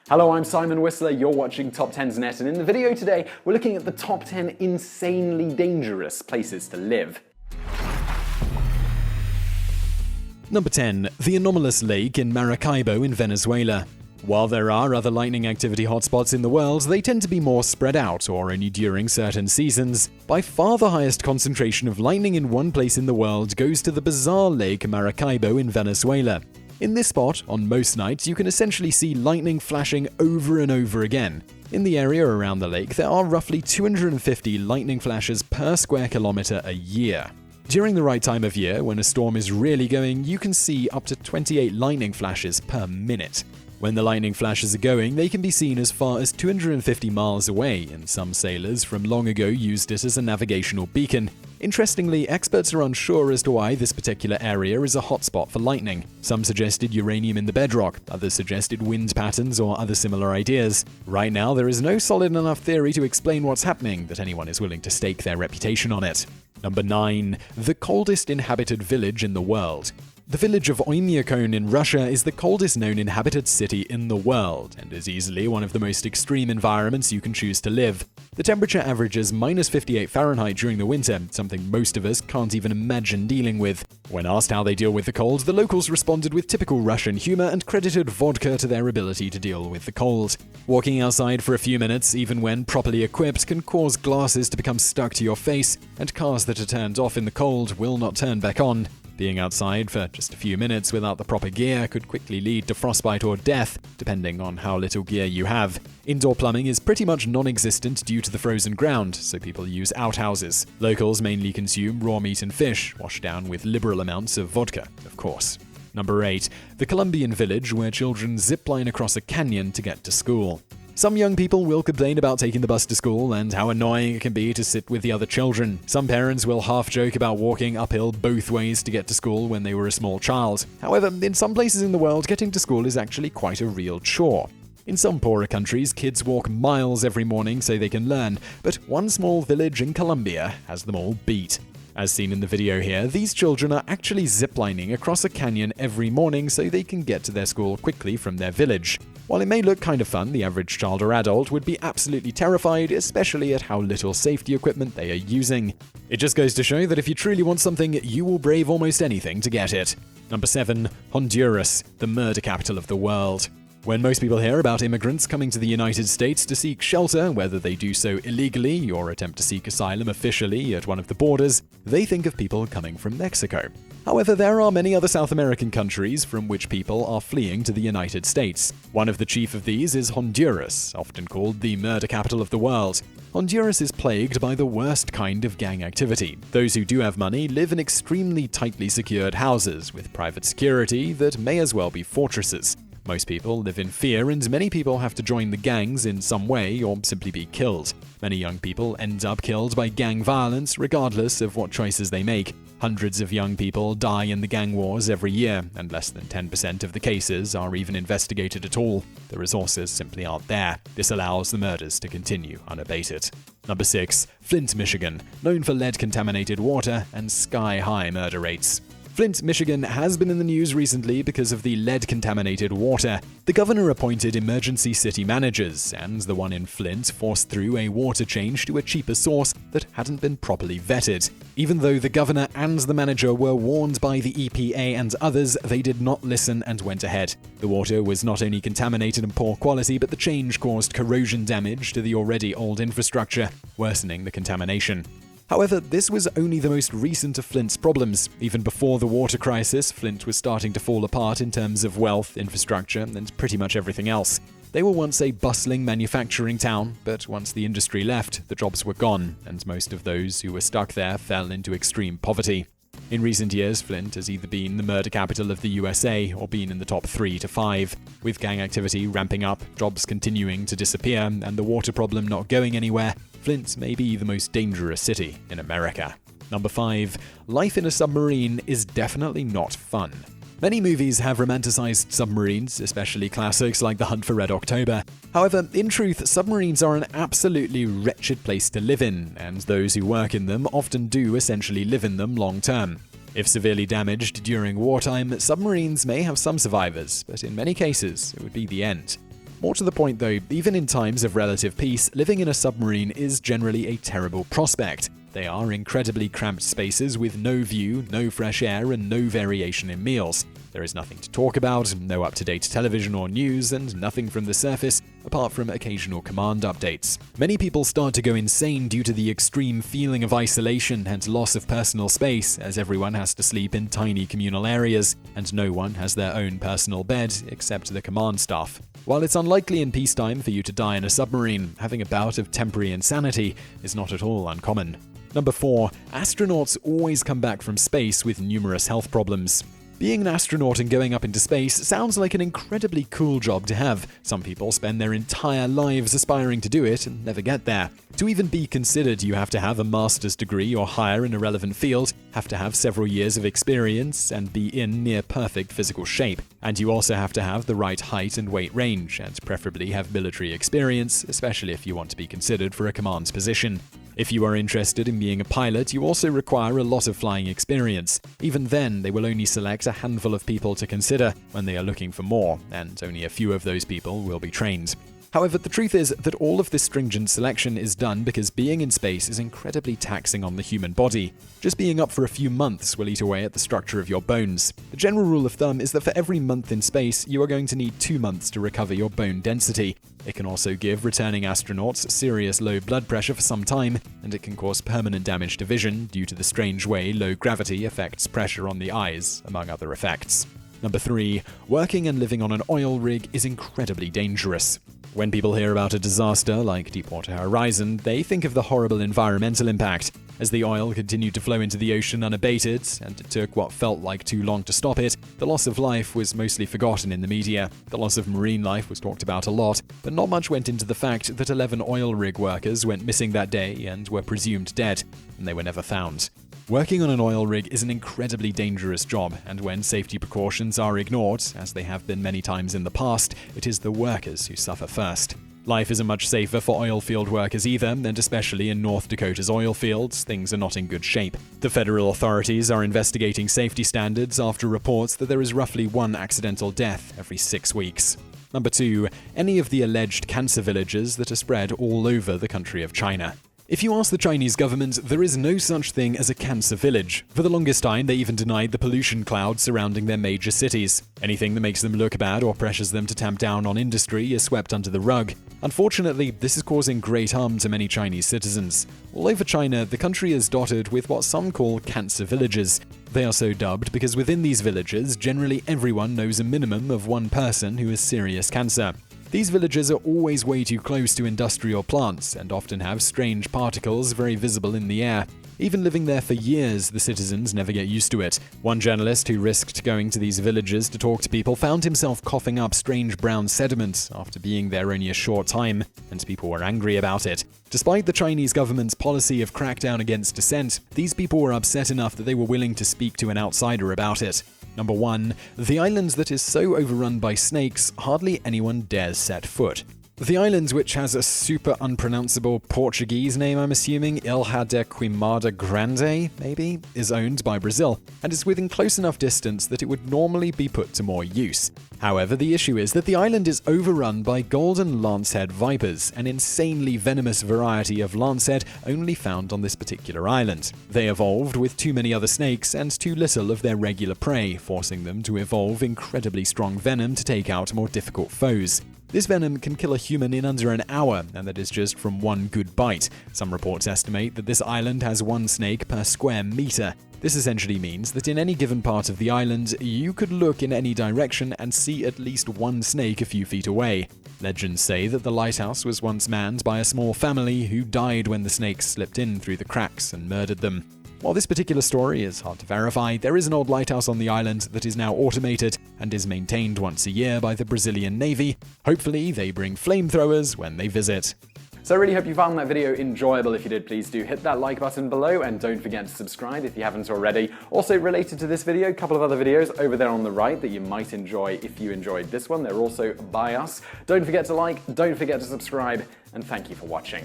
Hello, I'm Simon Whistler, you're watching TopTenzNet, and in the video today, we're looking at the top 10 insanely dangerous places to live. Number 10. The Anomalous Lake in Maracaibo in Venezuela. While there are other lightning activity hotspots in the world, they tend to be more spread out or only during certain seasons. By far the highest concentration of lightning in one place in the world goes to the bizarre Lake Maracaibo in Venezuela. In this spot, on most nights, you can essentially see lightning flashing over and over again. In the area around the lake, there are roughly 250 lightning flashes per square kilometer a year. During the right time of year, when a storm is really going, you can see up to 28 lightning flashes per minute. When the lightning flashes are going, they can be seen as far as 250 miles away, and some sailors from long ago used it as a navigational beacon. Interestingly, experts are unsure as to why this particular area is a hotspot for lightning. Some suggested uranium in the bedrock, others suggested wind patterns or other similar ideas. Right now, there is no solid enough theory to explain what's happening that anyone is willing to stake their reputation on it. Number 9. The coldest inhabited village in the world. The village of Oymyakon in Russia is the coldest known inhabited city in the world, and is easily one of the most extreme environments you can choose to live. The temperature averages -58 Fahrenheit during the winter, something most of us can't even imagine dealing with. When asked how they deal with the cold, the locals responded with typical Russian humor and credited vodka to their ability to deal with the cold. Walking outside for a few minutes, even when properly equipped, can cause glasses to become stuck to your face, and cars that are turned off in the cold will not turn back on. Being outside for just a few minutes without the proper gear could quickly lead to frostbite or death, depending on how little gear you have. Indoor plumbing is pretty much non-existent due to the frozen ground, so people use outhouses. Locals mainly consume raw meat and fish, washed down with liberal amounts of vodka, of course. Number 8. The Colombian village where children zipline across a canyon to get to school. Some young people will complain about taking the bus to school and how annoying it can be to sit with the other children. Some parents will half joke about walking uphill both ways to get to school when they were a small child. However, in some places in the world, getting to school is actually quite a real chore. In some poorer countries, kids walk miles every morning so they can learn, but one small village in Colombia has them all beat. As seen in the video here, these children are actually ziplining across a canyon every morning so they can get to their school quickly from their village. While it may look kind of fun, the average child or adult would be absolutely terrified, especially at how little safety equipment they are using. It just goes to show that if you truly want something, you will brave almost anything to get it. Number 7. Honduras, the murder capital of the world. When most people hear about immigrants coming to the United States to seek shelter, whether they do so illegally or attempt to seek asylum officially at one of the borders, they think of people coming from Mexico. However, there are many other South American countries from which people are fleeing to the United States. One of the chief of these is Honduras, often called the murder capital of the world. Honduras is plagued by the worst kind of gang activity. Those who do have money live in extremely tightly secured houses with private security that may as well be fortresses. Most people live in fear, and many people have to join the gangs in some way or simply be killed. Many young people end up killed by gang violence regardless of what choices they make. Hundreds of young people die in the gang wars every year, and less than 10% of the cases are even investigated at all. The resources simply aren't there. This allows the murders to continue unabated. Number 6. Flint, Michigan, known for lead-contaminated water and sky-high murder rates. Flint, Michigan has been in the news recently because of the lead-contaminated water. The governor appointed emergency city managers, and the one in Flint forced through a water change to a cheaper source that hadn't been properly vetted. Even though the governor and the manager were warned by the EPA and others, they did not listen and went ahead. The water was not only contaminated and poor quality, but the change caused corrosion damage to the already old infrastructure, worsening the contamination. However, this was only the most recent of Flint's problems. Even before the water crisis, Flint was starting to fall apart in terms of wealth, infrastructure, and pretty much everything else. They were once a bustling manufacturing town, but once the industry left, the jobs were gone, and most of those who were stuck there fell into extreme poverty. In recent years, Flint has either been the murder capital of the USA or been in the top 3 to 5. With gang activity ramping up, jobs continuing to disappear, and the water problem not going anywhere, Flint may be the most dangerous city in America. Number 5. Life in a submarine is definitely not fun. Many movies have romanticized submarines, especially classics like The Hunt for Red October. However, in truth, submarines are an absolutely wretched place to live in, and those who work in them often do essentially live in them long term. If severely damaged during wartime, submarines may have some survivors, but in many cases, it would be the end. More to the point though, even in times of relative peace, living in a submarine is generally a terrible prospect. They are incredibly cramped spaces with no view, no fresh air, and no variation in meals. There is nothing to talk about, no up-to-date television or news, and nothing from the surface apart from occasional command updates. Many people start to go insane due to the extreme feeling of isolation and loss of personal space, as everyone has to sleep in tiny communal areas, and no one has their own personal bed except the command staff. While it's unlikely in peacetime for you to die in a submarine, having a bout of temporary insanity is not at all uncommon. Number 4. Astronauts always come back from space with numerous health problems. Being an astronaut and going up into space sounds like an incredibly cool job to have. Some people spend their entire lives aspiring to do it and never get there. To even be considered, you have to have a master's degree or higher in a relevant field, have to have several years of experience, and be in near perfect physical shape. And you also have to have the right height and weight range, and preferably have military experience, especially if you want to be considered for a command position. If you are interested in being a pilot, you also require a lot of flying experience. Even then, they will only select a handful of people to consider when they are looking for more, and only a few of those people will be trained. However, the truth is that all of this stringent selection is done because being in space is incredibly taxing on the human body. Just being up for a few months will eat away at the structure of your bones. The general rule of thumb is that for every month in space, you are going to need 2 months to recover your bone density. It can also give returning astronauts serious low blood pressure for some time, and it can cause permanent damage to vision due to the strange way low gravity affects pressure on the eyes, among other effects. Number 3. Working and living on an oil rig is incredibly dangerous. When people hear about a disaster like Deepwater Horizon, they think of the horrible environmental impact. As the oil continued to flow into the ocean unabated, and it took what felt like too long to stop it, the loss of life was mostly forgotten in the media. The loss of marine life was talked about a lot, but not much went into the fact that 11 oil rig workers went missing that day and were presumed dead, and they were never found. Working on an oil rig is an incredibly dangerous job, and when safety precautions are ignored, as they have been many times in the past, it is the workers who suffer first. Life isn't much safer for oil field workers either, and especially in North Dakota's oil fields, things are not in good shape. The federal authorities are investigating safety standards after reports that there is roughly 1 accidental death every 6 weeks. Number 2. Any of the alleged cancer villages that are spread all over the country of China. If you ask the Chinese government, there is no such thing as a cancer village. For the longest time, they even denied the pollution cloud surrounding their major cities. Anything that makes them look bad or pressures them to tamp down on industry is swept under the rug. Unfortunately, this is causing great harm to many Chinese citizens. All over China, the country is dotted with what some call cancer villages. They are so dubbed because within these villages, generally everyone knows a minimum of one person who has serious cancer. These villages are always way too close to industrial plants and often have strange particles very visible in the air. Even living there for years, the citizens never get used to it. One journalist who risked going to these villages to talk to people found himself coughing up strange brown sediment after being there only a short time, and people were angry about it. Despite the Chinese government's policy of crackdown against dissent, these people were upset enough that they were willing to speak to an outsider about it. Number 1. The island that is so overrun by snakes, hardly anyone dares set foot. The island, which has a super unpronounceable Portuguese name, I'm assuming, Ilha de Queimada Grande, maybe, is owned by Brazil, and is within close enough distance that it would normally be put to more use. However, the issue is that the island is overrun by golden lancehead vipers, an insanely venomous variety of lancehead only found on this particular island. They evolved with too many other snakes and too little of their regular prey, forcing them to evolve incredibly strong venom to take out more difficult foes. This venom can kill a human in under an hour, and that is just from one good bite. Some reports estimate that this island has 1 snake per square meter. This essentially means that in any given part of the island, you could look in any direction and see at least 1 snake a few feet away. Legends say that the lighthouse was once manned by a small family who died when the snakes slipped in through the cracks and murdered them. While this particular story is hard to verify, there is an old lighthouse on the island that is now automated and is maintained once a year by the Brazilian Navy. Hopefully, they bring flamethrowers when they visit. So I really hope you found that video enjoyable. If you did, please do hit that like button below, and don't forget to subscribe if you haven't already. Also related to this video, a couple of other videos over there on the right that you might enjoy if you enjoyed this one. They're also by us. Don't forget to like, don't forget to subscribe, and thank you for watching.